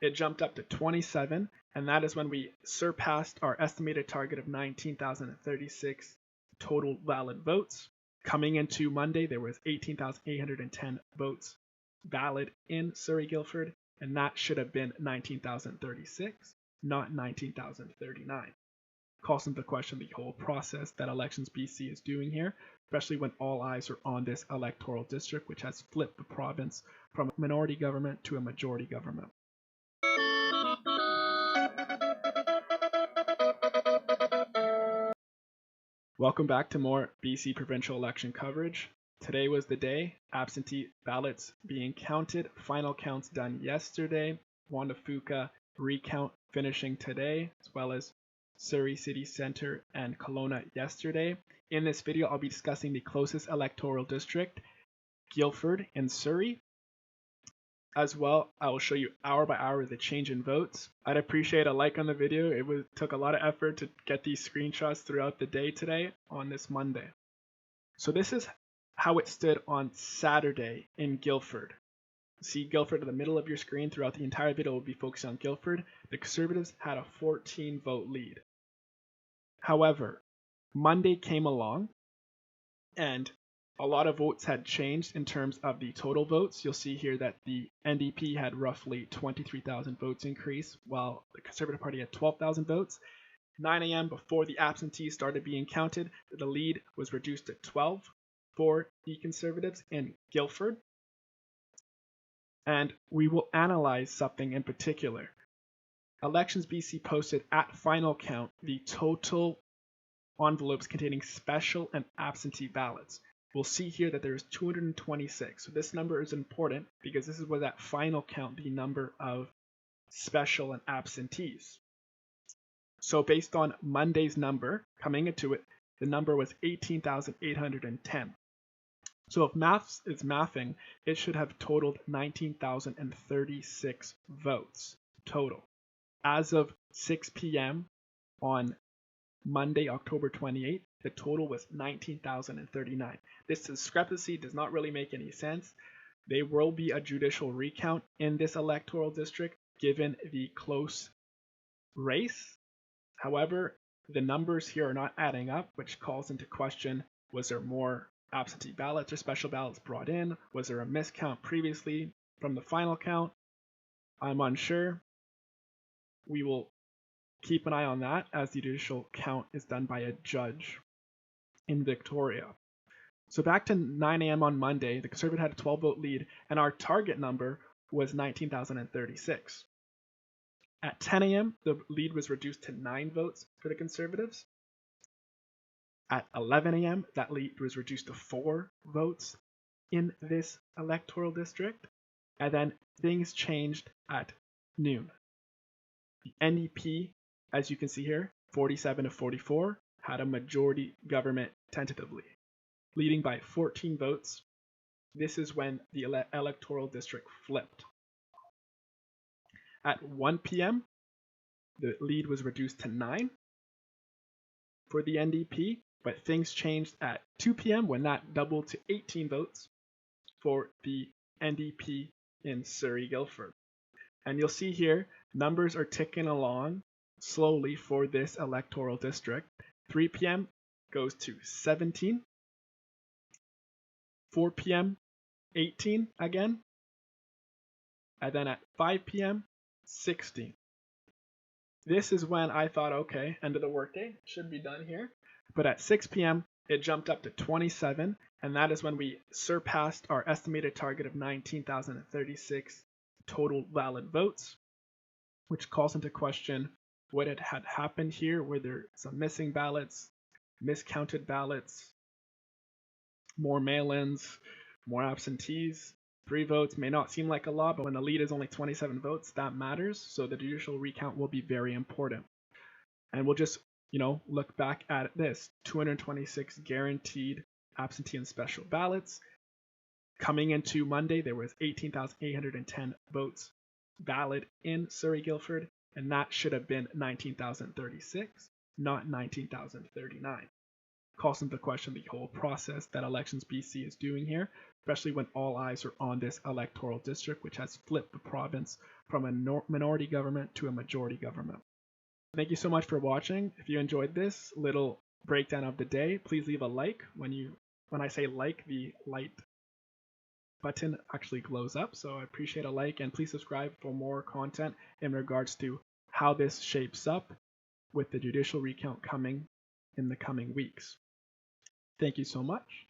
it jumped up to 27, and that is when we surpassed our estimated target of 19,036 total valid votes. Coming into Monday, there was 18,810 votes valid in Surrey Guildford, and that should have been 19,036, not 19,039. Calls into question the whole process that Elections BC is doing here, especially when all eyes are on this electoral district, which has flipped the province from a minority government to a majority government. Welcome back to more BC provincial election coverage. Today was the day, absentee ballots being counted, final counts done yesterday, Juan de Fuca recount finishing today, as well as Surrey City Centre and Kelowna yesterday. In this video, I'll be discussing the closest electoral district, Guildford in Surrey. As well, I will show you hour by hour the change in votes. I'd appreciate a like on the video. It took a lot of effort to get these screenshots throughout the day today on this Monday. So this is how it stood on Saturday in Guildford. See Guildford in the middle of your screen. Throughout the entire video, we'll be focused on Guildford. The Conservatives had a 14 vote lead. However, Monday came along and a lot of votes had changed in terms of the total votes. You'll see here that the NDP had roughly 23,000 votes increase, while the Conservative Party had 12,000 votes. 9 a.m. before the absentees started being counted, the lead was reduced to 12 for the Conservatives in Guildford. And we will analyze something in particular. Elections BC posted at final count the total envelopes containing special and absentee ballots. We'll see here that there is 226. So this number is important because this is what at final count the number of special and absentees. So based on Monday's number coming into it, the number was 18,810. So if maths is mathing, it should have totaled 19,036 votes total. As of 6 p.m. on Monday, October 28th, the total was 19,039. This discrepancy does not really make any sense. There will be a judicial recount in this electoral district given the close race. However, the numbers here are not adding up, which calls into question, was there more absentee ballots or special ballots brought in? Was there a miscount previously from the final count? I'm unsure. We will keep an eye on that as the judicial count is done by a judge in Victoria. So back to 9 a.m. on Monday, the Conservative had a 12-vote lead, and our target number was 19,036. At 10 a.m., the lead was reduced to 9 votes for the Conservatives. At 11 a.m., that lead was reduced to 4 votes in this electoral district. And then things changed at noon. The NDP, as you can see here, 47 to 44, had a majority government tentatively, leading by 14 votes. This is when the electoral district flipped. At 1 p.m., the lead was reduced to 9 for the NDP, but things changed at 2 p.m. when that doubled to 18 votes for the NDP in Surrey Guildford. And you'll see here, numbers are ticking along slowly for this electoral district. 3 p.m. goes to 17. 4 p.m., 18 again. And then at 5 p.m., 16. This is when I thought, okay, end of the workday, should be done here. But at 6 p.m., it jumped up to 27, and that is when we surpassed our estimated target of 19,036 total valid votes, which calls into question what had happened here. Were there some missing ballots, miscounted ballots, more mail-ins, more absentees? 3 votes may not seem like a lot, but when the lead is only 27 votes, that matters. So the judicial recount will be very important. And we'll just, look back at this. 226 guaranteed absentee and special ballots. Coming into Monday, there was 18,810 votes valid in Surrey Guildford, and that should have been 19,036, not 19,039. Calls into question the whole process that Elections BC is doing here, especially when all eyes are on this electoral district, which has flipped the province from a minority government to a majority government. Thank you so much for watching. If you enjoyed this little breakdown of the day, please leave a like. When I say like, the light button actually glows up, so I appreciate a like, and please subscribe for more content in regards to how this shapes up with the judicial recount coming in the coming weeks. Thank you so much.